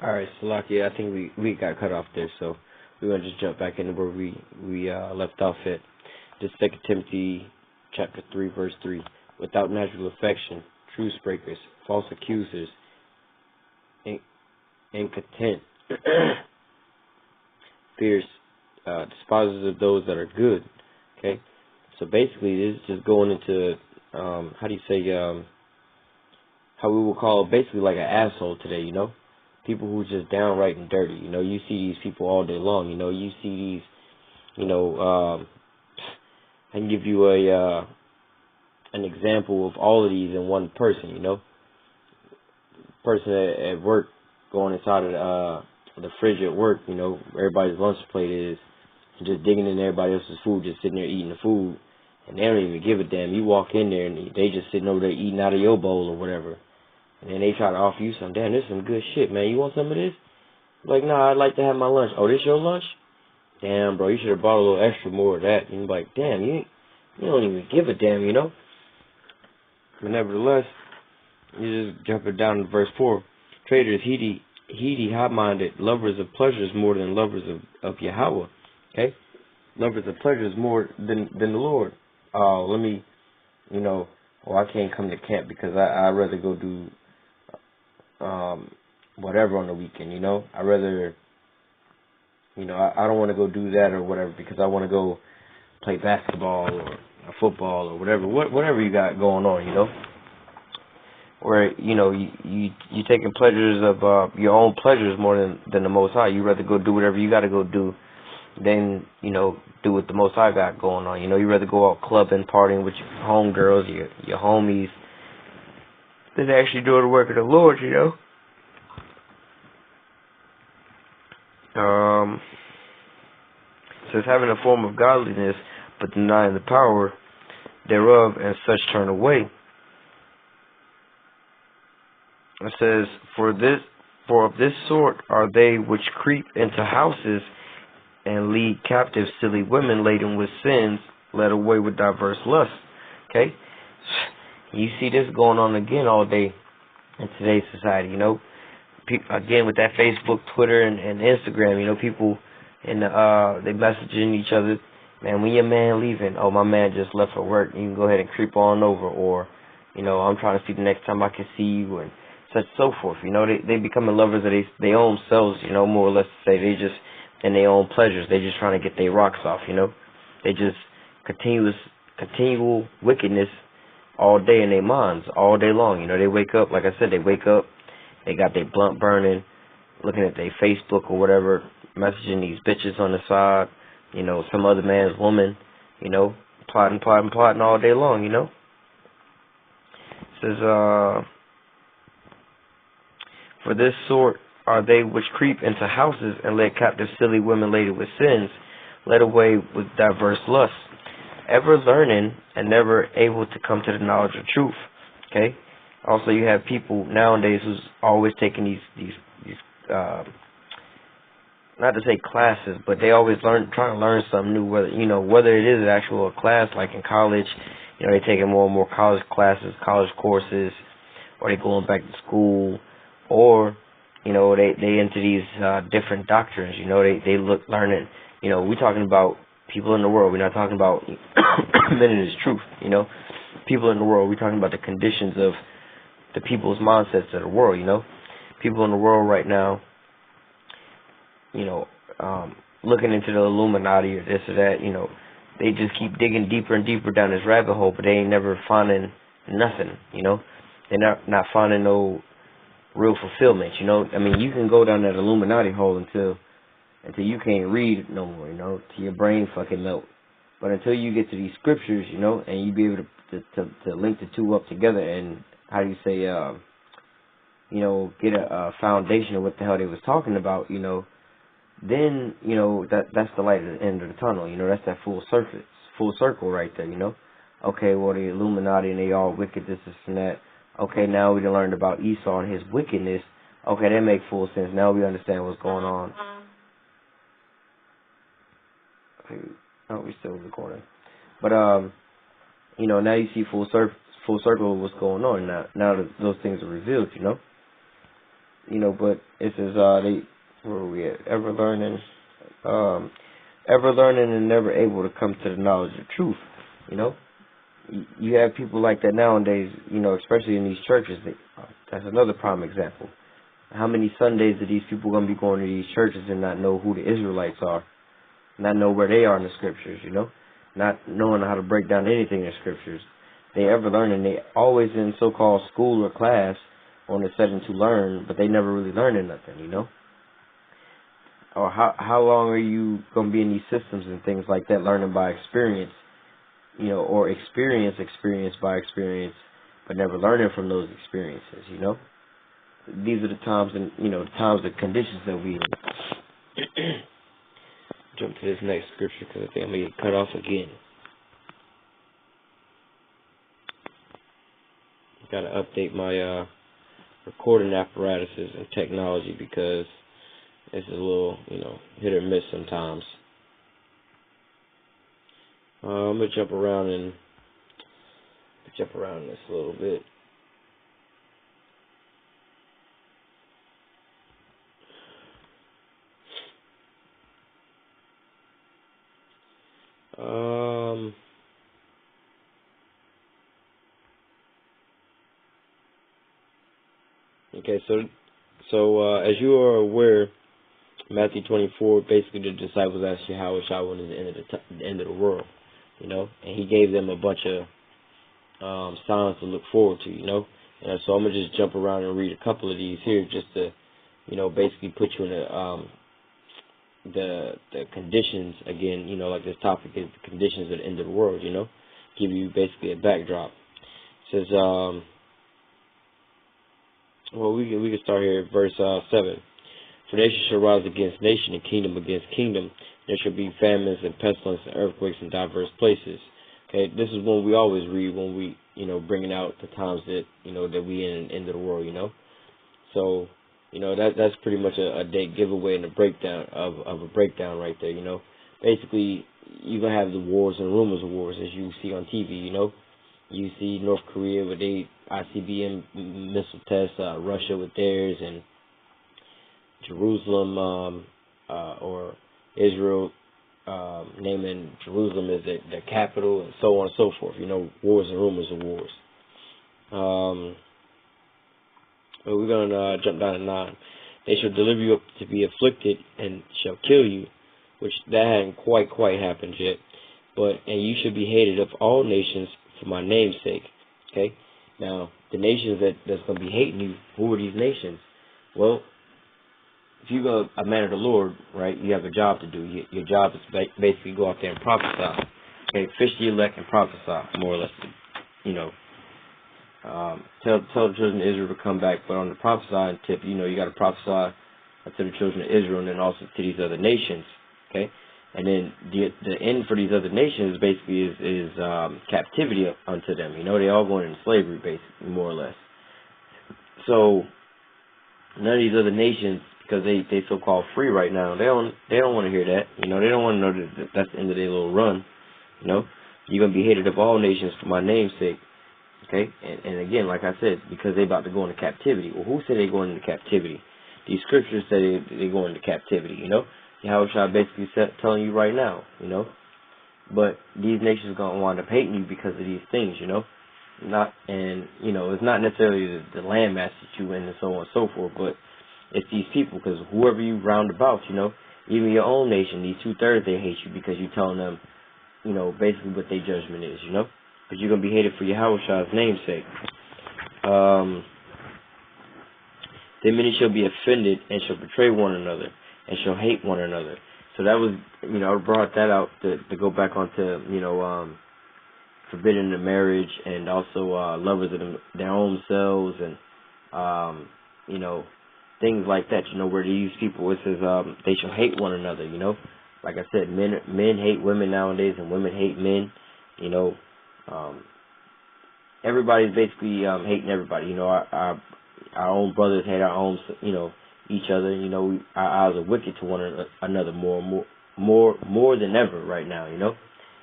All right, Salakia, I think we got cut off there, so we're gonna just jump back into where we left off at. This Second Timothy chapter 3, verse 3. Without natural affection, truce breakers, false accusers, incontent, fierce, despisers of those that are good. Okay, so basically this is just going into how do you say how we will call it basically like an asshole today, people who are just downright and dirty. You see these people all day long. You see these, I can give you an example of all of these in one person. Person at work going inside of the fridge at work. Everybody's lunch plate is just digging in everybody else's food, just sitting there eating the food, and they don't even give a damn. You walk in there and they just sitting over there eating out of your bowl or whatever. And then they try to offer you some. Damn, this is some good shit, man. You want some of this? Like, nah, I'd like to have my lunch. Oh, this your lunch? Damn, bro, you should have brought a little extra more of that. And you're like, damn, you don't even give a damn, But nevertheless, you just jump it down to verse 4. Traitors, heedy, hot-minded, lovers of pleasures more than lovers of Yahweh. Okay? Lovers of pleasures more than the Lord. Let me, I can't come to camp because I'd rather go do whatever on the weekend, I rather, I don't want to go do that or whatever because I want to go play basketball or football or whatever you got going on, where, you taking pleasures of your own pleasures more than the Most High. You rather go do whatever you got to go do than, do what the Most High got going on. You rather go out clubbing, partying with your homegirls, your homies, than actually doing the work of the Lord, Says having a form of godliness, but denying the power thereof, and such turn away. It says, for of this sort are they which creep into houses and lead captive silly women laden with sins, led away with diverse lusts. Okay? You see this going on again all day in today's society, Again, with that Facebook, Twitter, and Instagram, people and they messaging each other, man, when your man leaving? Oh, my man just left for work. You can go ahead and creep on over, or, I'm trying to see the next time I can see you, and such so forth. They becoming lovers of their own selves, more or less to say they just in their own pleasures. They just trying to get their rocks off, They just continual wickedness all day in their minds, all day long. They wake up, like I said, they got their blunt burning, looking at their Facebook or whatever, messaging these bitches on the side, some other man's woman, plotting all day long, It says, for this sort are they which creep into houses and led captive silly women laden with sins, led away with diverse lusts, ever learning and never able to come to the knowledge of truth. Okay? Also, you have people nowadays who's always taking these not to say classes, but they always trying to learn something new, whether it is an actual class like in college, they taking more and more college classes, college courses, or they going back to school, or, they into these different doctrines, they look learning, we're talking about people in the world, we're not talking about men in his truth, people in the world, we're talking about the conditions of the people's mindsets of the world, people in the world right now, looking into the Illuminati or this or that, they just keep digging deeper and deeper down this rabbit hole, but they ain't never finding nothing, they're not finding no real fulfillment, you can go down that Illuminati hole until you can't read no more, till your brain fucking melt. But until you get to these scriptures, and you be able to link the two up together and, how do you say, get a foundation of what the hell they was talking about, then, that's the light at the end of the tunnel, that's that full circle right there, Okay, well, the Illuminati and they all wicked, this and that. Okay, now we done learned about Esau and his wickedness. Okay, that makes full sense. Now we understand what's going on. Oh, we still recording. But, now you see full circle of what's going on. Now that those things are revealed, But it says, where are we at? Um, ever learning and never able to come to the knowledge of truth, you know? You have people like that nowadays, especially in these churches. That's another prime example. How many Sundays are these people going to be going to these churches and not know who the Israelites are, not know where they are in the scriptures, not knowing how to break down anything in the scriptures. They ever learning, they always in so-called school or class on the setting to learn, but they never really learning nothing, Or how long are you going to be in these systems and things like that, learning by experience, or experience by experience, but never learning from those experiences, These are the times and, the conditions that we in. Jump to this next scripture because I think I'm going to get cut off again. Got to update my recording apparatuses and technology because this is a little, hit or miss sometimes. I'm going to jump around this a little bit. Okay, so as you are aware, Matthew 24, basically the disciples asked Yahweh when is the end of the world, and he gave them a bunch of signs to look forward to, and so I'm gonna just jump around and read a couple of these here, just to, basically put you in the conditions again, like this topic is the conditions of the end of the world, give you basically a backdrop. It says, well, we can start here at verse 7. For nation shall rise against nation, and kingdom against kingdom. There shall be famines and pestilence and earthquakes in diverse places. Okay, this is one we always read when we, bringing out the times that, that we in the end of the world, So, that's pretty much a dead giveaway and a breakdown of a breakdown right there, Basically, you're going to have the wars and rumors of wars as you see on TV, You see North Korea with their ICBM missile tests, Russia with theirs, and Jerusalem or Israel naming Jerusalem as their capital, and so on and so forth. Wars and rumors of wars. But we're going to jump down to 9. They shall deliver you up to be afflicted and shall kill you, which that hadn't quite happened yet. And you shall be hated of all nations for my name's sake. Okay? Now, the nations that's going to be hating you, who are these nations? Well, if you go a man of the Lord, right, you have a job to do. Your job is basically go out there and prophesy. Okay, fish the elect and prophesy, more or less. Tell the children of Israel to come back. But on the prophesying tip, you got to prophesy to the children of Israel and then also to these other nations. Okay, and then the end for these other nations basically is captivity unto them. They all going into slavery, basically, more or less. So none of these other nations, because they so-called free right now, they don't want to hear that. They don't want to know that that's the end of their little run. You're gonna be hated of all nations for my name's sake. Okay, and again, like I said, because they about to go into captivity. Well, who said they going into captivity? These scriptures say they go into captivity. Yahweh basically telling you right now. But these nations gonna wind up hating you because of these things. It's not necessarily the landmass that you in and so on and so forth, but it's these people, because whoever you round about, even your own nation, these 2/3, they hate you because you're telling them, basically what their judgment is, But you're going to be hated for Yahweh's name's sake. Then many shall be offended and shall betray one another and shall hate one another. So that was, I brought that out to go back onto, forbidding the marriage, and also lovers of their own selves, and things like that. Where these people, it says they shall hate one another. Like I said, men hate women nowadays, and women hate men. Everybody's basically hating everybody. Our own brothers hate our own, each other. Our eyes are wicked to one another more than ever right now.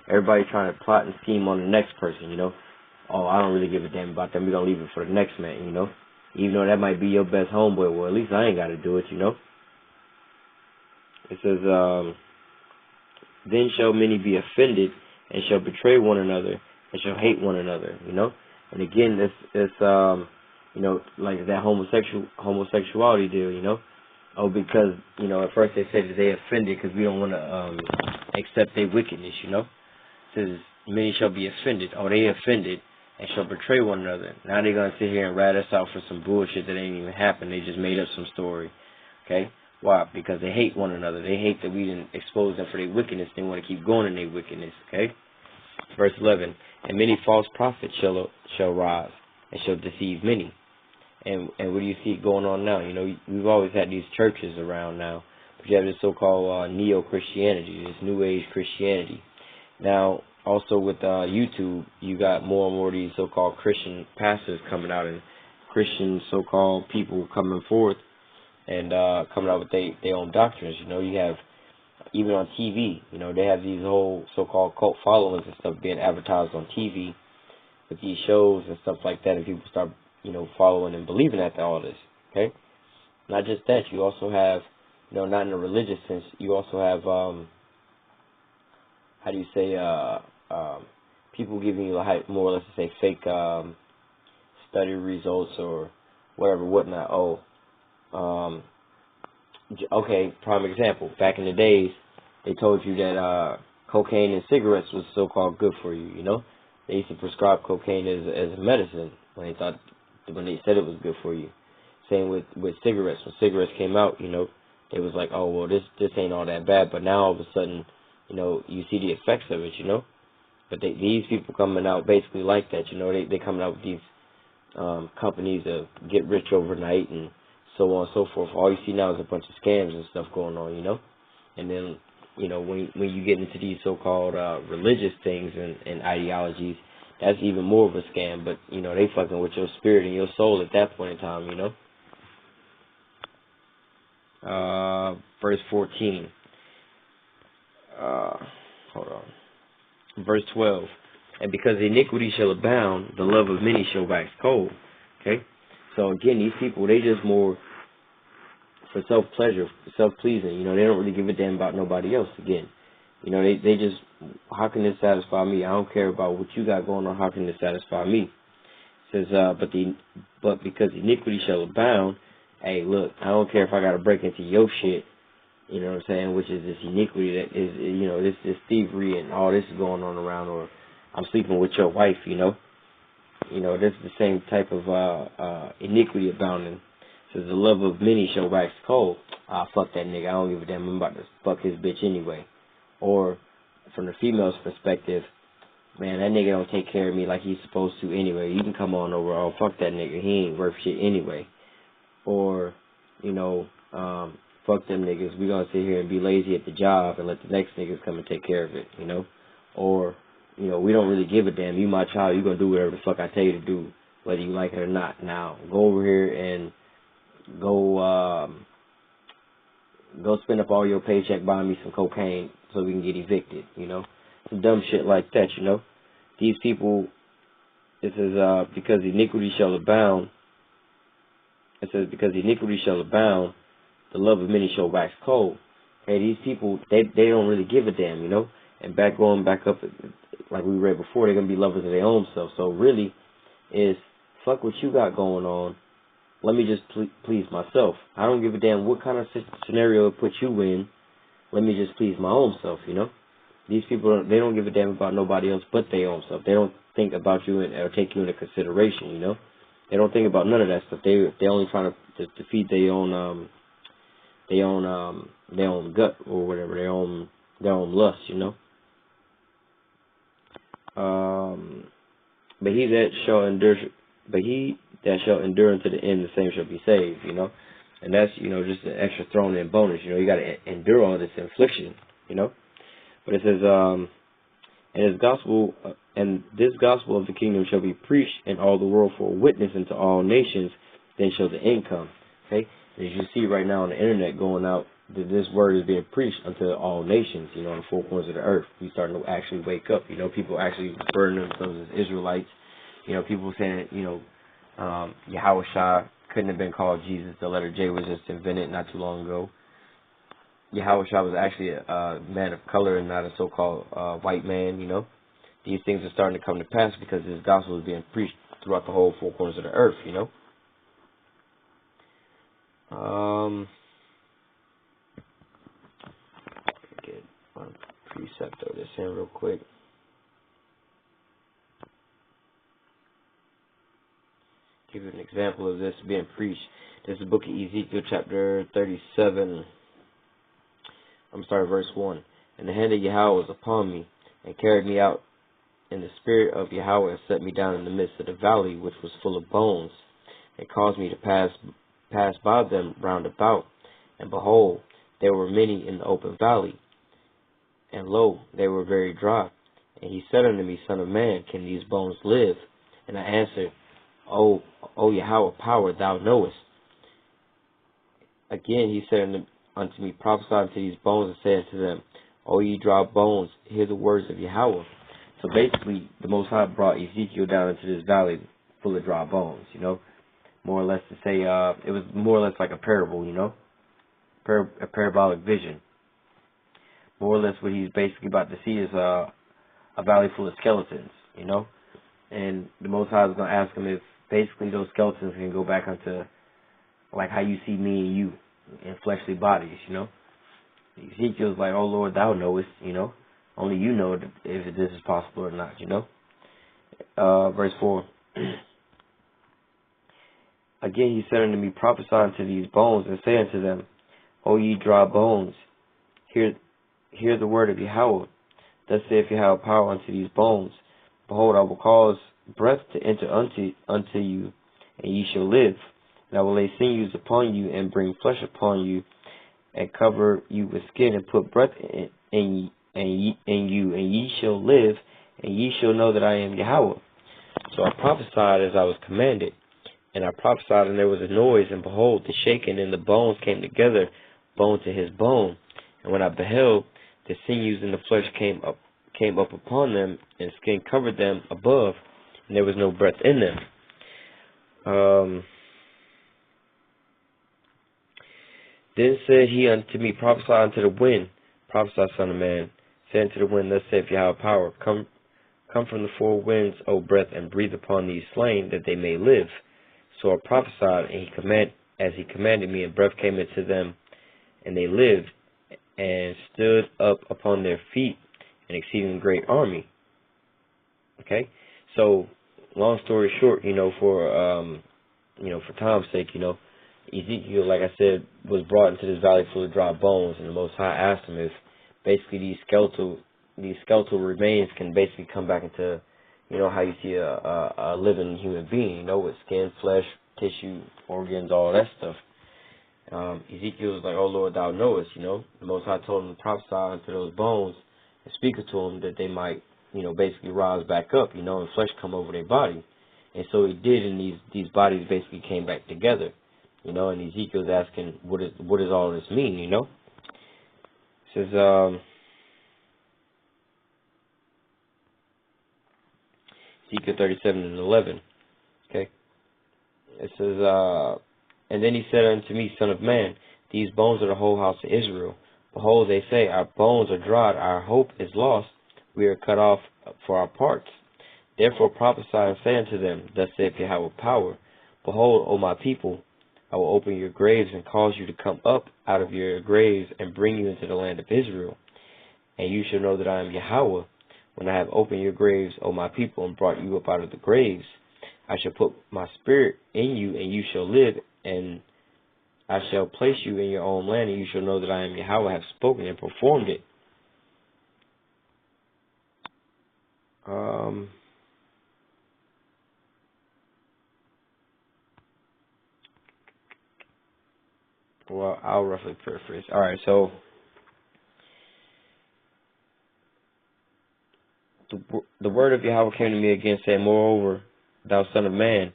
Everybody's trying to plot and scheme on the next person, Oh, I don't really give a damn about them. We're going to leave it for the next man, Even though that might be your best homeboy, well, at least I ain't got to do it, you know. It says, then shall many be offended, and shall betray one another, and shall hate one another, you know. And again, it's you know, like that homosexuality deal, you know. Oh, because, you know, at first they said that they offended because we don't want to accept their wickedness, you know. It says, many shall be offended. Oh, they offended and shall betray one another. Now they're going to sit here and rat us out for some bullshit that ain't even happened. They just made up some story, okay? Why? Because they hate one another. They hate that we didn't expose them for their wickedness. They want to keep going in their wickedness, okay? Verse 11, and many false prophets shall rise and shall deceive many. And what do you see going on now? You know, we've always had these churches around now, but you have this so-called neo-Christianity, this New Age Christianity. Now, also with YouTube, you got more and more of these so-called Christian pastors coming out and Christian so-called people coming forth and coming out with their own doctrines. You know, you have, even on TV, you know, they have these whole so-called cult followings and stuff being advertised on TV with these shows and stuff like that, and people start, you know, following and believing after all this, okay? Not just that, you also have, you know, not in a religious sense, you also have, how do you say, people giving you, more or less to say, fake study results or whatever, whatnot. Okay, prime example, back in the days, they told you that cocaine and cigarettes was so-called good for you, you know? They used to prescribe cocaine as a medicine when they said it was good for you. Same with cigarettes. When cigarettes came out, you know, it was like, oh, well, this ain't all that bad. But now all of a sudden, you know, you see the effects of it, you know. But these people coming out basically like that, you know. They coming out with these companies to get rich overnight and so on and so forth. All you see now is a bunch of scams and stuff going on, you know. And then, you know, when you get into these so-called religious things and ideologies, that's even more of a scam. But, you know, they fucking with your spirit and your soul at that point in time, you know. Verse 14. Hold on. Verse 12. And because iniquity shall abound, the love of many shall wax cold. Okay? So again, these people, they just more for self-pleasure, self-pleasing. You know, they don't really give a damn about nobody else again. You know, they just, how can this satisfy me? I don't care about what you got going on. How can this satisfy me? It says, but because iniquity shall abound, hey, look, I don't care if I got to break into your shit, you know what I'm saying, which is this iniquity that is, you know, this thievery and all this is going on around, or I'm sleeping with your wife, you know. You know, this is the same type of iniquity abounding. It says, the love of many shall wax cold. Ah, fuck that nigga. I don't give a damn. I'm about to fuck his bitch anyway. Or, from the female's perspective, man, that nigga don't take care of me like he's supposed to anyway. You can come on over. Oh, fuck that nigga. He ain't worth shit anyway. Or, you know, fuck them niggas. We gonna sit here and be lazy at the job and let the next niggas come and take care of it, you know. Or, you know, we don't really give a damn. You my child. You gonna do whatever the fuck I tell you to do, whether you like it or not. Now, go over here and go spend up all your paycheck buying me some cocaine so we can get evicted, you know. Some dumb shit like that, you know. These people, it says, because iniquity shall abound, it says, because iniquity shall abound, the love of many shall wax cold. Hey, these people, they don't really give a damn, you know. And going back up, like we read before, they're going to be lovers of their own self. So really, is fuck what you got going on. Let me just please myself. I don't give a damn what kind of scenario it puts you in. Let me just please my own self, you know. These people, they don't give a damn about nobody else but their own self. They don't think about you or take you into consideration, you know. They don't think about none of that stuff. They only trying to feed their own gut or whatever, their own lust, you know. But he that shall endure unto the end, the same shall be saved, you know. And that's, you know, just an extra thrown in bonus, you know. You got to endure all this affliction, you know. But it says, and this gospel of the kingdom shall be preached in all the world for a witness unto all nations, then shall the end come. Okay? As you see right now on the internet going out, that this word is being preached unto all nations, you know, on the four corners of the earth. We starting to actually wake up, you know, people actually referring themselves as Israelites, you know, people saying, you know, Yahushua couldn't have been called Jesus. The letter J was just invented not too long ago. Yahweh was actually a man of color and not a so-called white man, you know. These things are starting to come to pass because this gospel is being preached throughout the whole four corners of the earth, you know. Get one precept of this in real quick. Give you an example of this being preached. This is the book of Ezekiel, chapter 37. I'm starting verse 1. And the hand of Yahweh was upon me, and carried me out in the spirit of Yahweh, and set me down in the midst of the valley, which was full of bones, and caused me to pass by them round about. And behold, there were many in the open valley, and lo, they were very dry. And he said unto me, Son of man, can these bones live? And I answered, O Yahweh, power, thou knowest. Again he said unto me, prophesy unto these bones, and say unto them, O ye dry bones, hear the words of Yahweh. So basically, the Most High brought Ezekiel down into this valley full of dry bones, you know. More or less to say, it was more or less like a parable, you know. A parabolic vision. More or less what he's basically about to see is a valley full of skeletons, you know. And the Most High is going to ask him if basically those skeletons can go back onto like how you see me and you in fleshly bodies, you know. Ezekiel's like, oh Lord, thou knowest, you know. Only you know if this is possible or not, you know. Verse 4. Again he said unto me, prophesy unto these bones, and say unto them, O ye dry bones, hear the word of Yahweh. Thus saith Yahweh, power unto these bones. Behold, I will cause breath to enter unto you, and ye shall live. And I will lay sinews upon you, and bring flesh upon you, and cover you with skin, and put breath in you, and ye shall live, and ye shall know that I am Yahweh. So I prophesied as I was commanded, and I prophesied, and there was a noise, and behold, the shaking, and the bones came together, bone to his bone. And when I beheld, the sinews and the flesh came up upon them, and skin covered them above, and there was no breath in them. Then said he unto me, prophesy unto the wind, prophesy, son of man, say unto the wind, thus saith Yahweh power, come from the four winds, O breath, and breathe upon these slain, that they may live. So I prophesied, and as he commanded me, and breath came into them, and they lived, and stood up upon their feet, an exceeding great army. Okay, so long story short, you know, for time's sake, you know, Ezekiel, like I said, was brought into this valley full of dry bones, and the Most High asked him if basically these skeletal remains can basically come back into, you know, how you see a living human being, you know, with skin, flesh, tissue, organs, all that stuff. Ezekiel was like, oh Lord, thou knowest, you know. The Most High told him to prophesy unto those bones and speak to them that they might, you know, basically rise back up, you know, and flesh come over their body. And so he did, and these bodies basically came back together, you know. And Ezekiel's asking, what does all this mean, you know? It says, Ezekiel 37 and 11, okay? It says, and then he said unto me, Son of man, these bones are the whole house of Israel. Behold, they say, our bones are dried, our hope is lost, we are cut off for our parts. Therefore prophesy and say unto them, thus saith Yahweh power, behold, O my people, I will open your graves and cause you to come up out of your graves and bring you into the land of Israel. And you shall know that I am Yahweh, when I have opened your graves, O my people, and brought you up out of the graves. I shall put my spirit in you, and you shall live, and I shall place you in your own land, and you shall know that I am Yahweh, have spoken and performed it. Well, I'll roughly paraphrase. All right, so the word of Yahweh came to me again, saying, moreover, thou son of man,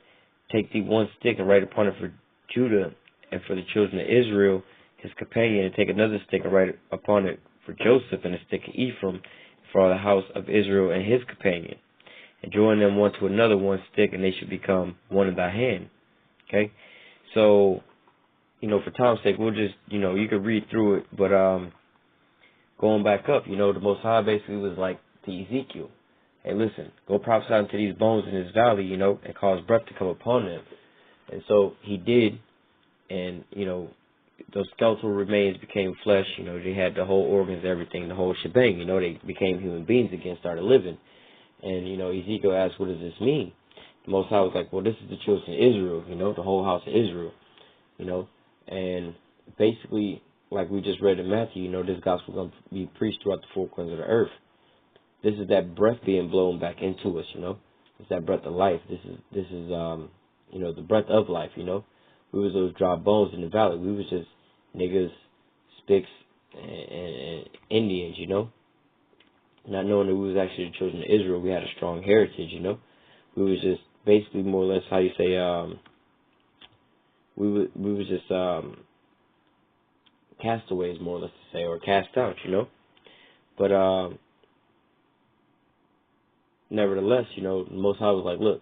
take thee one stick and write upon it for Judah and for the children of Israel, his companion, and take another stick and write upon it for Joseph and a stick of Ephraim, for the house of Israel and his companion, and join them one to another one stick, and they should become one in thy hand. Okay, So, for time's sake, we'll just, you could read through it, but going back up, the Most High basically was like to Ezekiel, hey, listen, go prophesy into these bones in this valley, and cause breath to come upon them. And so he did, and, those skeletal remains became flesh, they had the whole organs, everything, the whole shebang, they became human beings again, started living. And, Ezekiel asked, what does this mean? The Most High was like, well, this is the children of Israel, the whole house of Israel, and basically, like we just read in Matthew, this gospel is going to be preached throughout the four corners of the earth. This is that breath being blown back into us, It's that breath of life. This is the breath of life, We was those dry bones in the valley. We was just niggas, spics, and Indians, Not knowing that we was actually the children of Israel. We had a strong heritage, We was just basically more or less, how you say, we was just castaways, more or less to say, or cast out, But nevertheless, the Most High was like, look,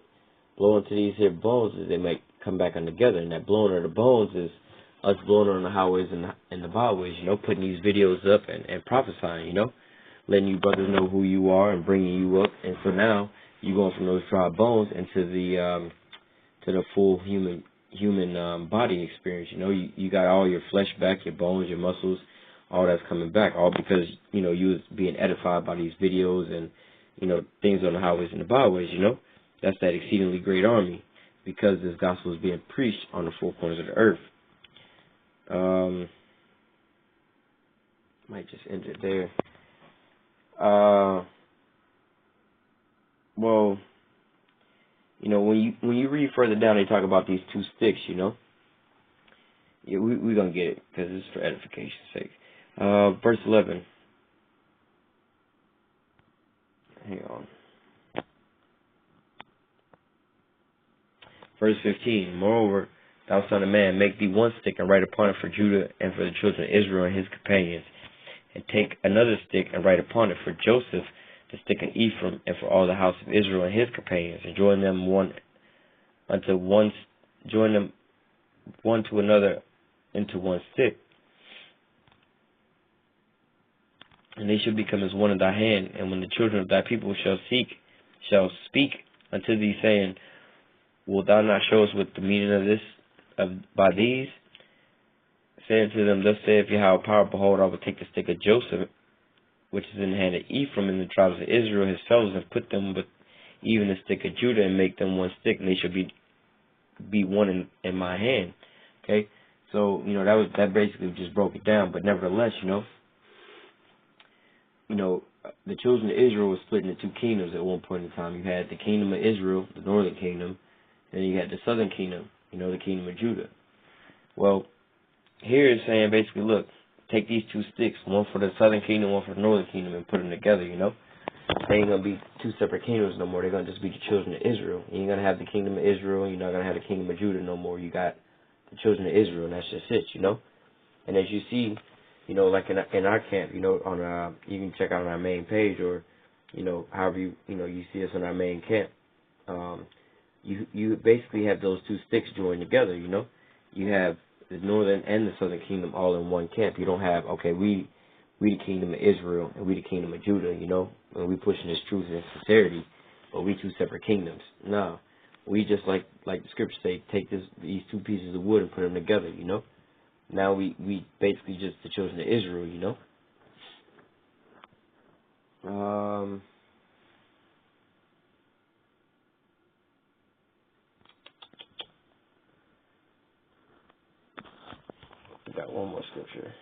blow into these here bones as they might come back on together. And that blowing of the bones is us blowing on the highways and the byways, putting these videos up and prophesying, letting you brothers know who you are and bringing you up. And so now you're going from those dry bones into the full human body experience. You got all your flesh back, your bones, your muscles, all that's coming back, all because you was being edified by these videos and things on the highways and the byways. That's that exceedingly great army, because this gospel is being preached on the four corners of the earth. Might just end it there. Well, when you read further down, they talk about these two sticks, Yeah, we're going to get it, because it's for edification's sake. Verse 11. Hang on. Verse 15. Moreover, thou son of man, make thee one stick, and write upon it for Judah, and for the children of Israel and his companions. And take another stick, and write upon it for Joseph, the stick of Ephraim, and for all the house of Israel and his companions, and join them one to another into one stick. And they shall become as one in thy hand. And when the children of thy people shall speak unto thee, saying, wilt thou not show us what the meaning of this by these? Say unto them, thus saith Yahweh power, behold, I will take the stick of Joseph, which is in the hand of Ephraim, and the tribes of Israel, his fellows, and put them with even the stick of Judah, and make them one stick, and they shall be one in my hand. Okay, so that basically just broke it down. But nevertheless, the children of Israel were split into two kingdoms at one point in time. You had the kingdom of Israel, the northern kingdom, and then you had the southern kingdom, the kingdom of Judah. Well, here it's saying basically, look, take these two sticks, one for the southern kingdom, one for the northern kingdom, and put them together, They ain't going to be two separate kingdoms no more. They're going to just be the children of Israel. You ain't going to have the kingdom of Israel, and you're not going to have the kingdom of Judah no more. You got the children of Israel, and that's just it, And as you see, like in our camp, on you can check out on our main page, or, however you see us on our main camp. You basically have those two sticks joined together, You have the northern and the southern kingdom all in one camp. You don't have, okay, we the kingdom of Israel and we the kingdom of Judah, and we pushing this truth and sincerity, but we two separate kingdoms. No, we just like the scriptures say, take these two pieces of wood and put them together, Now we basically just the children of Israel, I got one more scripture.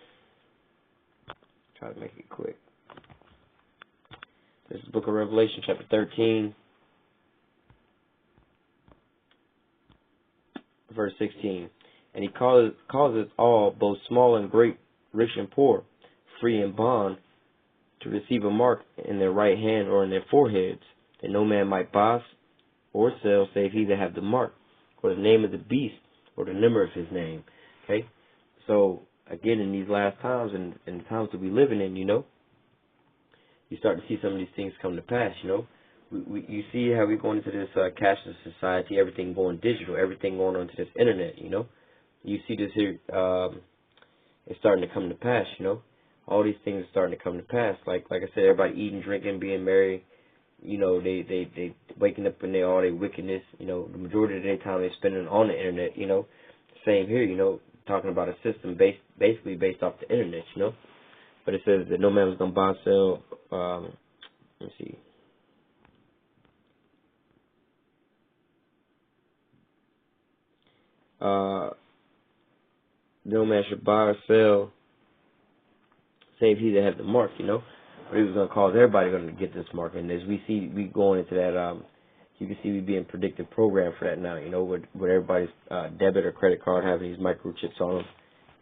Try to make it quick. This is the book of Revelation, chapter 13, verse 16. And he causes all, both small and great, rich and poor, free and bond, to receive a mark in their right hand or in their foreheads, that no man might buy or sell, save he that have the mark, or the name of the beast, or the number of his name. Okay? So, again, in these last times, and the times that we're living in, you start to see some of these things come to pass, You see how we're going into this cashless society, everything going digital, everything going onto this internet, you see this here, it's starting to come to pass, you know. All these things are starting to come to pass. Like I said, everybody eating, drinking, being merry. You know, they waking up in all their wickedness. You know, the majority of their time they're spending on the internet. You know, same here. You know, talking about a system basically based off the internet. You know, but it says that no man was gonna buy and sell. Let's see. No man should buy or sell, save he that have the mark. You know, but he was gonna cause everybody gonna get this mark. And as we see, we going into that. You can see we being predicted programmed for that now. You know, with everybody's debit or credit card having these microchips on them.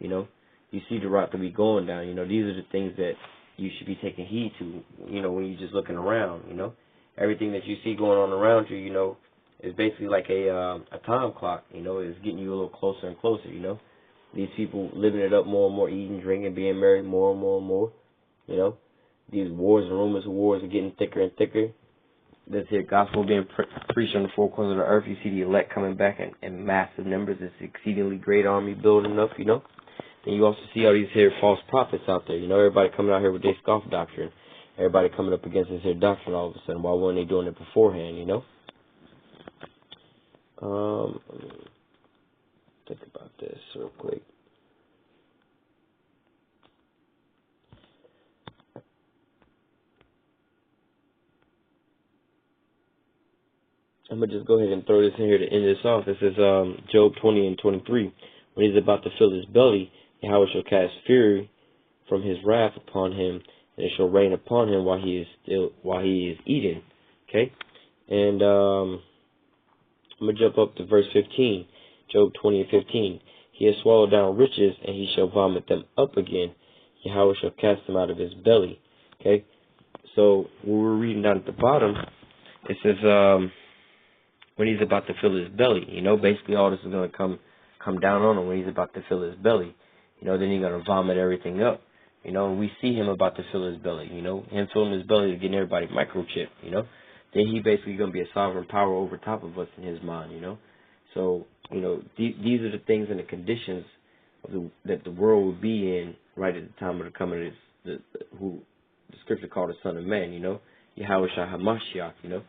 You know, you see the route that we going down. You know, these are the things that you should be taking heed to. You know, when you're just looking around. You know, everything that you see going on around you. You know, is basically like a time clock. You know, it's getting you a little closer and closer. You know, these people living it up more and more, eating, drinking, being married more and more and more. You know, these wars and rumors of wars are getting thicker and thicker. This here gospel being preached on the four corners of the earth. You see the elect coming back in massive numbers. This exceedingly great army building up, you know. And you also see all these here false prophets out there. You know, everybody coming out here with their scoff doctrine. Everybody coming up against this here doctrine all of a sudden. Why weren't they doing it beforehand, you know? Let me think about this real quick. I'm going to just go ahead and throw this in here to end this off. This is Job 20 and 23. When he's about to fill his belly, Yahweh shall cast fury from his wrath upon him, and it shall rain upon him while he is eating. Okay? And I'm going to jump up to verse 15. Job 20 and 15. He has swallowed down riches, and he shall vomit them up again. Yahweh shall cast them out of his belly. Okay? So when we're reading down at the bottom, it says when he's about to fill his belly, you know, basically all this is going to come down on him when he's about to fill his belly. You know, then he's going to vomit everything up. You know, and we see him about to fill his belly, you know, him filling his belly to getting everybody microchip, you know. Then he basically going to be a sovereign power over top of us in his mind, you know. So, you know, these are the things and the conditions of that the world will be in right at the time of the coming of who the scripture called the Son of Man, you know, Yahweh Shah HaMashiach, you know.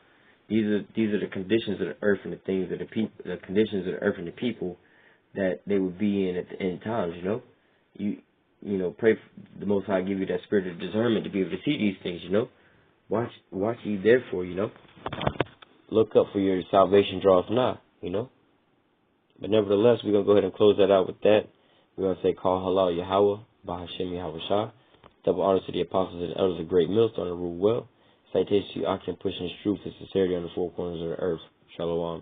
These are the conditions of the earth and the things of the people, the conditions of the earth and the people that they would be in at the end times. You know, you know, pray for the Most High give you that spirit of discernment to be able to see these things. You know, watch ye therefore. You know, look up for your salvation draweth nigh. You know, but nevertheless, we're gonna go ahead and close that out with that. We're gonna say, call halal Yahweh, Bahashem Yahweh Shah. Double honor to the apostles and elders of great millstone and rule well. Citation to you, oxen pushing his truth and sincerity on the four corners of the earth. Shalom.